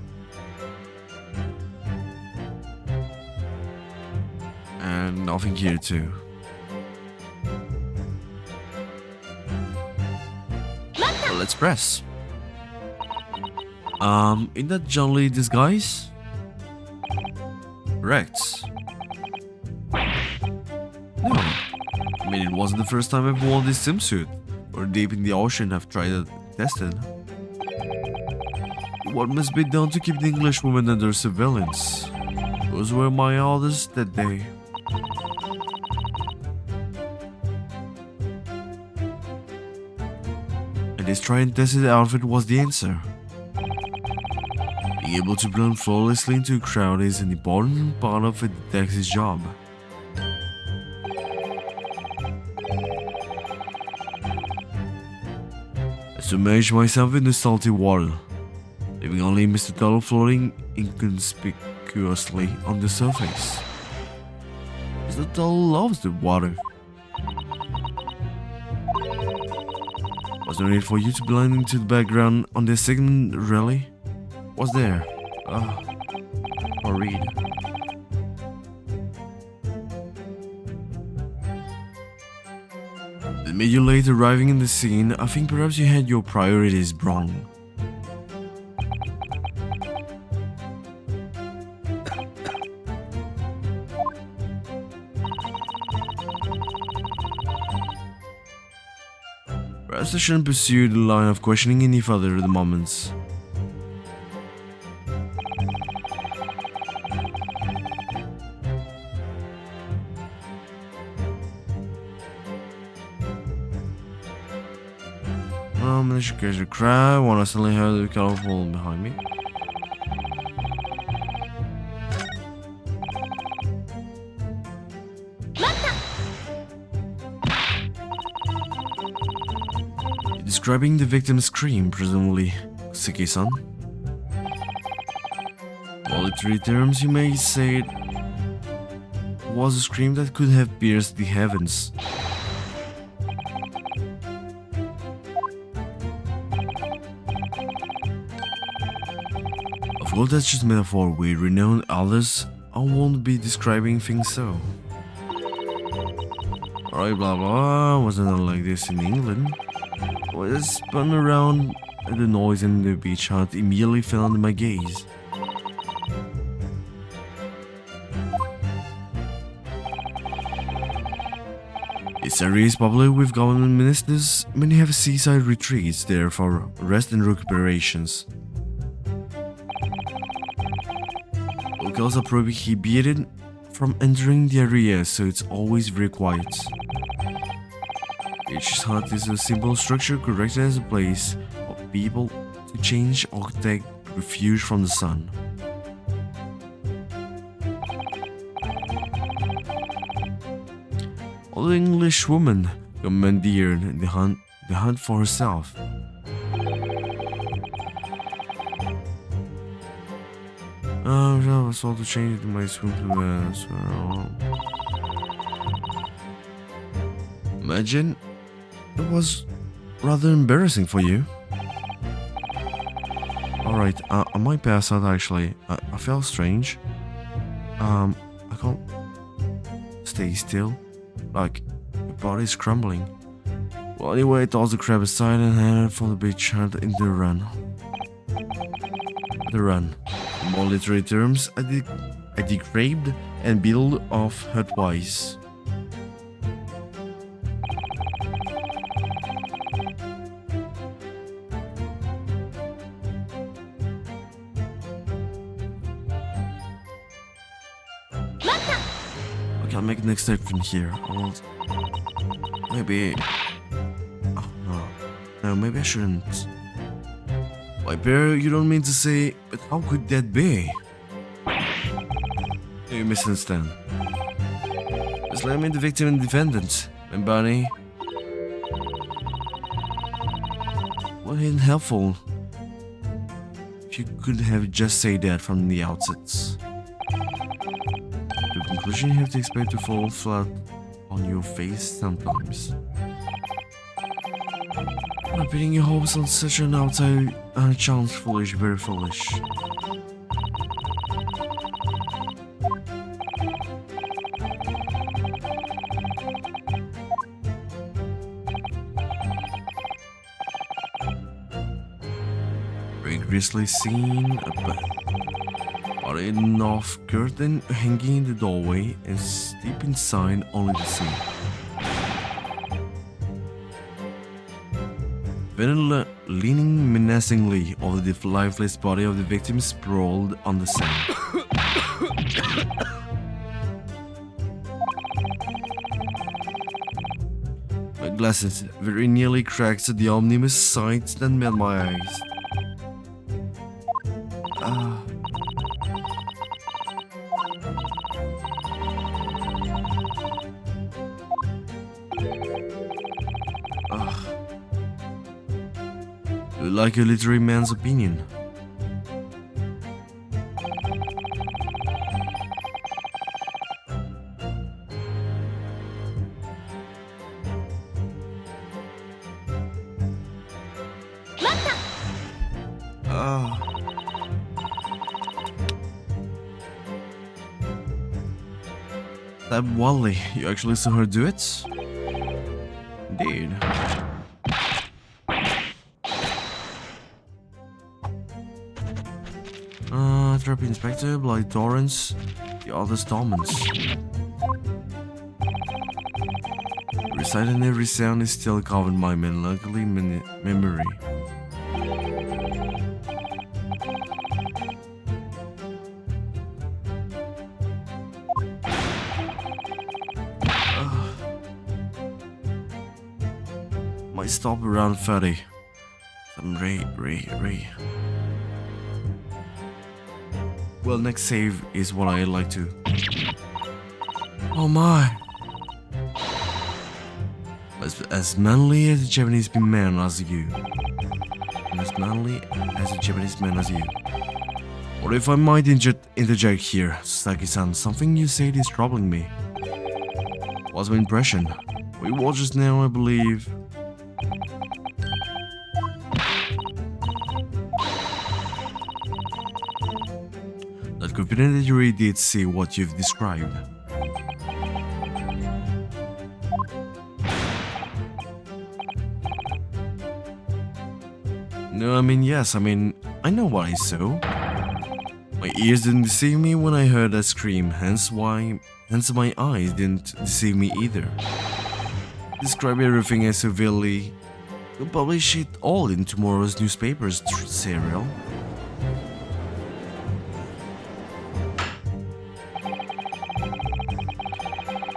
S1: And nothing here too. Well, let's press. In that generally disguise? Correct. No. I mean, it wasn't the first time I've worn this swimsuit. Or deep in the ocean I've tried to test it. What must be done to keep the English women under surveillance? Those were my orders that day. And this try and tested outfit was the answer. Being able to blend flawlessly into a crowd is an important part of a detective's job. I submerged myself in the salty water, leaving only Mr. Tuttle floating inconspicuously on the surface. Mr. Tuttle loves the water. Was there a need for you to blend into the background on this segment, really? Was there? Or read. made you late arriving in the scene. I think perhaps you had your priorities wrong. Perhaps I shouldn't pursue the line of questioning any further at the moment. I managed to catch a crowd when I suddenly heard the car fall behind me. You're describing the victim's scream, presumably, Seki-san. Military terms, you may say it was a scream that could have pierced the heavens. Of course, that's just metaphor. With renowned elders, I won't be describing things so. Alright, blah blah, wasn't it like this in England? When I spun around at the noise in the beach hut, immediately fell under my gaze. This area is popular with government ministers. Many have seaside retreats there for rest and recuperations. Locals are prohibited from entering the area, so it's always very quiet. Each hut is a simple structure corrected as a place for people to change or take refuge from the sun. Old English woman commandeered the hut for herself. I was told to change my swim to Imagine it was rather embarrassing for you. Alright, I might pass out actually. I felt strange. I can't stay still. Like, your body's crumbling. Well, anyway, I tossed the crab aside and headed for the beach hut in the run. In more literary terms, I degraded and built off her twice. Okay, I'll make the next step from here. Maybe... Oh no. No, maybe I shouldn't. Why, Bear, you don't mean to say... But how could that be? You misunderstand. Just let me the victim and defendant, and Bunny. What isn't helpful? If you could have just said that from the outset. The conclusion you have to expect to fall flat on your face sometimes. Not pinning your hopes on such an outside chance, foolish, very foolish. Very grisly scene, a enough curtain hanging in the doorway and steep inside only the sea. Venom leaning menacingly over the lifeless body of the victim sprawled on the sand. My glasses very nearly cracked at the ominous sight that met my eyes. Like a literary man's opinion. That Wally, you actually saw her do it? Indeed. Trap Inspector, Blight Torrents, the other Stormans. Reciting every sound is still carved in my melancholy memory. Might stop around 30. Some Ray. Well, next save is what I like to. Oh my! As manly as a Japanese man as you. As manly as a Japanese man as you. Or if I might interject here, Saki-san, something you said is troubling me. What's my impression? We watched just now, I believe. Not confident that you really did see what you've described. No, yes, I know what I saw. My ears didn't deceive me when I heard that scream, hence my eyes didn't deceive me either. Describe everything as severely. You'll publish it all in tomorrow's newspaper's serial.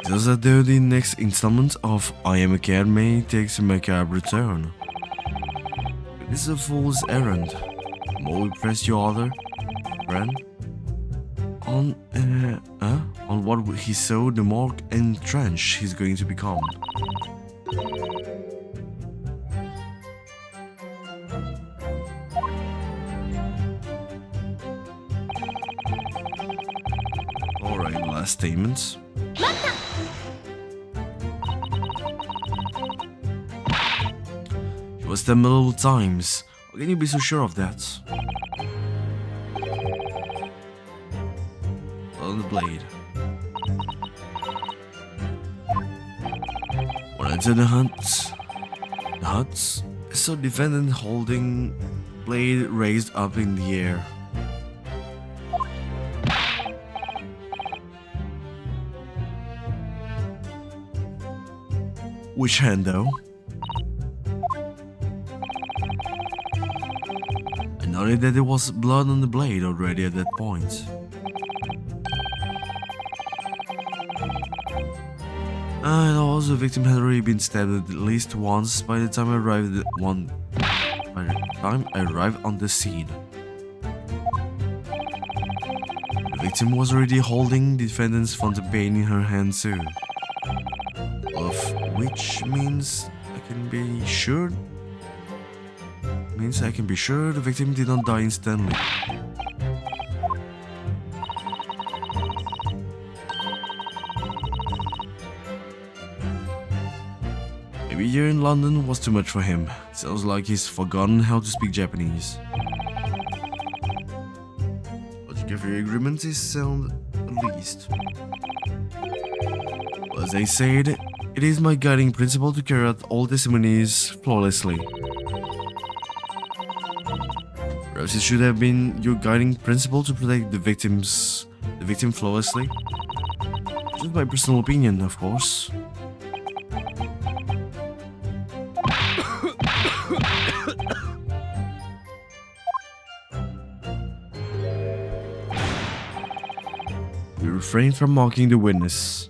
S1: Just as though the next installment of I Am a Cat may take a macabre turn. It is a fool's errand. The more we press your other friend on what he saw, the more entrenched he's going to become. Alright, last statements. She was there multiple times. How can you be so sure of that? On the blade. When I entered the huts, I saw the defendant holding blade raised up in the air. Which hand, though? I noted that there was blood on the blade already at that point. And also, the victim had already been stabbed at least once by the time I arrived on the scene. The victim was already holding the defendant's fountain pen in her hand too. Of which means I can be sure the victim did not die instantly. Maybe a year in London was too much for him. Sounds like he's forgotten how to speak Japanese. Logic of your agreement is sound at least. Well, as I said, it is my guiding principle to carry out all testimonies flawlessly. Perhaps it should have been your guiding principle to protect the victim flawlessly. Just my personal opinion, of course. We refrain from mocking the witness.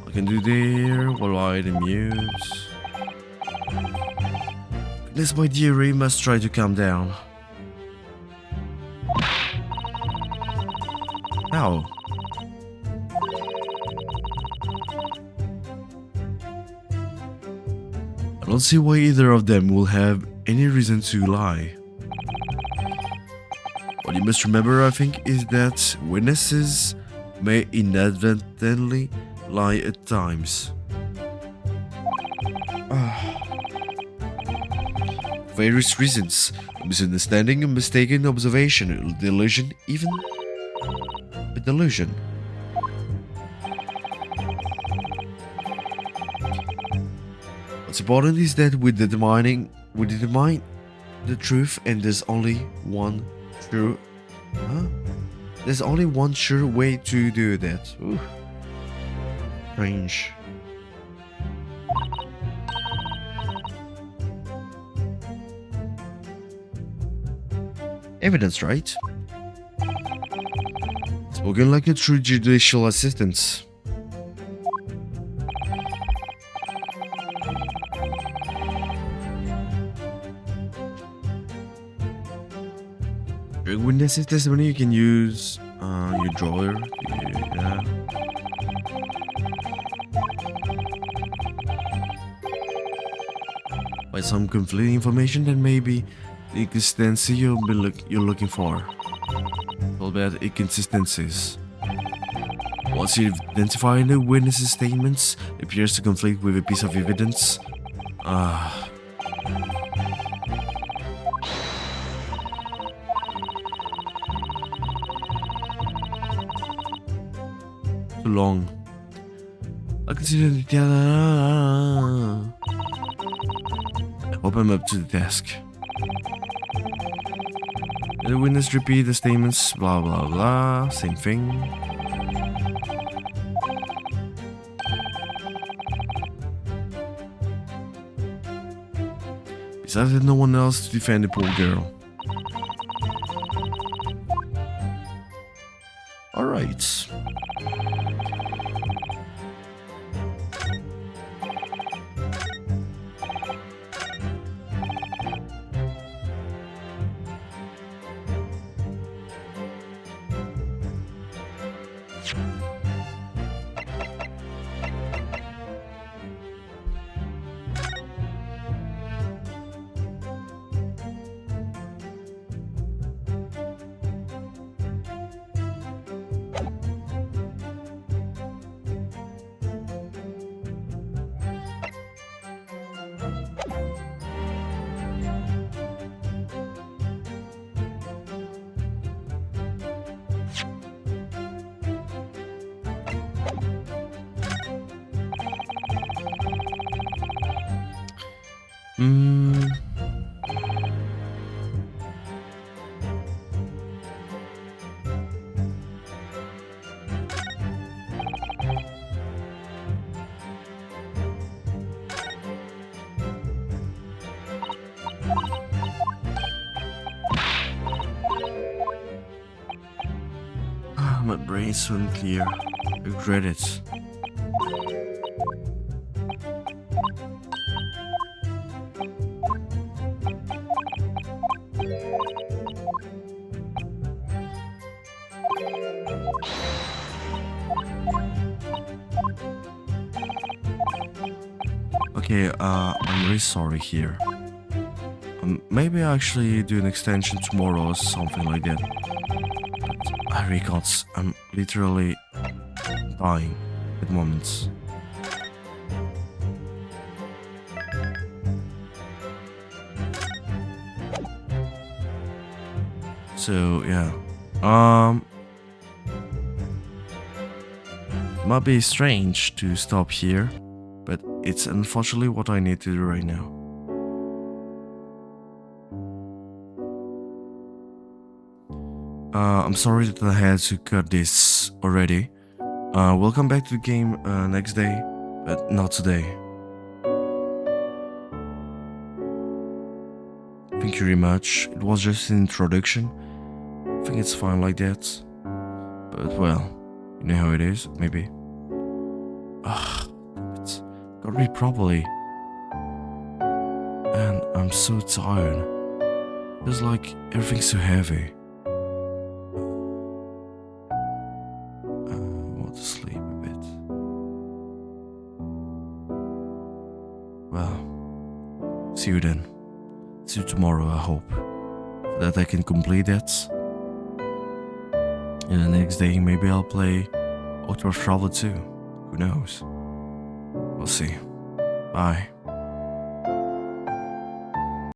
S1: I can do there while I mute. Goodness, my dear, Ray must try to calm down. How? I don't see why either of them will have any reason to lie. What you must remember, I think, is that witnesses may inadvertently lie at times. Various reasons: a misunderstanding, a mistaken observation, a delusion, even a delusion. What's important is that we determine the truth, and there's only one true. Huh? There's only one sure way to do that. Ooh. Strange. Evidence, right? Spoken like a true judicial assistant. During witness's testimony, you can use your drawer. Yeah. By some conflicting information, then maybe the inconsistency you're looking for. All about inconsistencies. Once you identify the witness's statements, it appears to conflict with a piece of evidence. Too long. I consider the I hope I'm up to the task. The witness repeat the statements, blah blah blah, same thing. Besides, there's no one else to defend the poor girl. Alright. My brain's so unclear. I regret it. Okay, I'm really sorry here. Maybe I actually do an extension tomorrow or something like that. But I really can't. I'm literally dying at moments. So yeah, might be strange to stop here, but it's unfortunately what I need to do right now. I'm sorry that I had to cut this already. We'll come back to the game next day, but not today. Thank you very much. It was just an introduction. I think it's fine like that. But well, you know how it is, maybe. Damn it. Gotta read properly. And I'm so tired. Feels like everything's so heavy. I want to sleep a bit. Well, see you then. See you tomorrow, I hope. So that I can complete that. And the next day, maybe I'll play Octopath Traveler 2. Who knows? We'll see. Bye.